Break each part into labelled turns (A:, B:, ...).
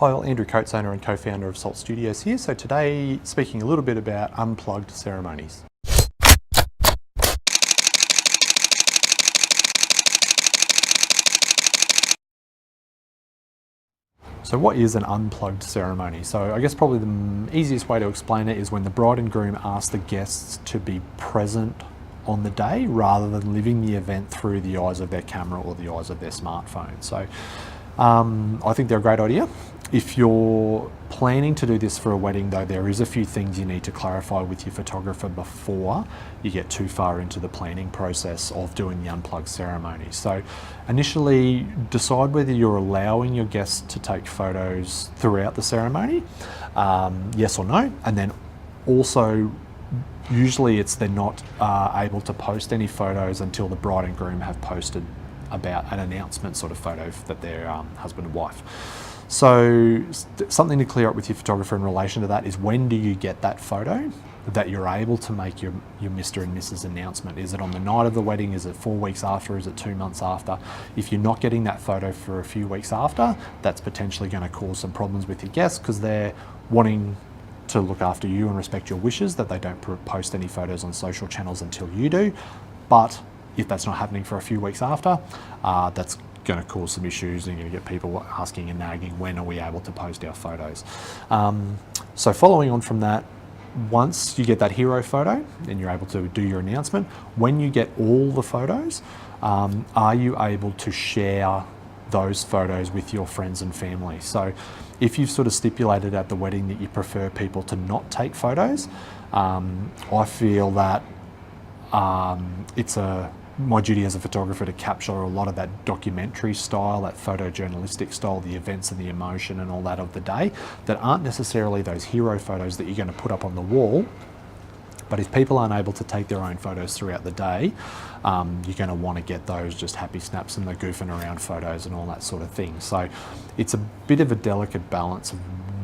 A: Hi, all, Andrew Coates, owner and co-founder of Salt Studios here. So today, speaking a little bit about unplugged ceremonies. So what is an unplugged ceremony? So I guess probably the easiest way to explain it is when the bride and groom ask the guests to be present on the day rather than living the event through the eyes of their camera or the eyes of their smartphone. So I think they're a great idea. If you're planning to do this for a wedding though, there is a few things you need to clarify with your photographer before you get too far into the planning process of doing the unplugged ceremony. So initially decide whether you're allowing your guests to take photos throughout the ceremony, yes or no, and then also usually they're not able to post any photos until the bride and groom have posted about an announcement sort of photo that their husband and wife. So something to clear up with your photographer in relation to that is, when do you get that photo that you're able to make your Mr. and Mrs. announcement? Is it on the night of the wedding? Is it 4 weeks after? Is it 2 months after? If you're not getting that photo for a few weeks after, that's potentially going to cause some problems with your guests, because they're wanting to look after you and respect your wishes, that they don't post any photos on social channels until you do. But if that's not happening for a few weeks after, that's going to cause some issues, and you're going to get people asking and nagging, when are we able to post our photos? So following on from that, once you get that hero photo and you're able to do your announcement, when you get all the photos, are you able to share those photos with your friends and family? So if you've sort of stipulated at the wedding that you prefer people to not take photos, I feel that it's my duty as a photographer to capture a lot of that documentary style, that photojournalistic style, the events and the emotion and all that of the day, that aren't necessarily those hero photos that you're going to put up on the wall. But if people aren't able to take their own photos throughout the day, you're going to want to get those just happy snaps and the goofing around photos and all that sort of thing. So it's a bit of a delicate balance of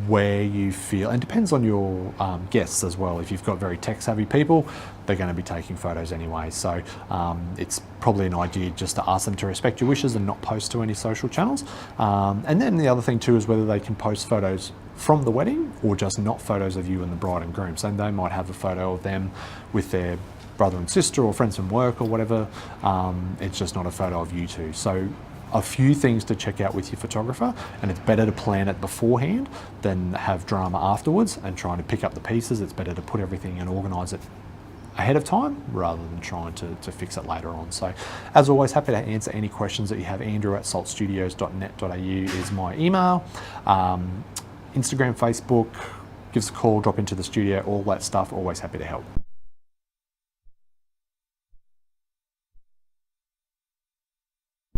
A: where you feel, and depends on your guests as well. If you've got very tech savvy people, they're going to be taking photos anyway. So it's probably an idea just to ask them to respect your wishes and not post to any social channels. And then the other thing too is whether they can post photos from the wedding or just not photos of you and the bride and groom. So they might have a photo of them with their brother and sister or friends from work or whatever. It's just not a photo of you two. So a few things to check out with your photographer, and it's better to plan it beforehand than have drama afterwards and trying to pick up the pieces. It's better to put everything and organise it ahead of time rather than trying to fix it later on. So as always, happy to answer any questions that you have. Andrew@saltstudios.net.au is my email. Instagram, Facebook, give us a call, drop into the studio, all that stuff. Always happy to help.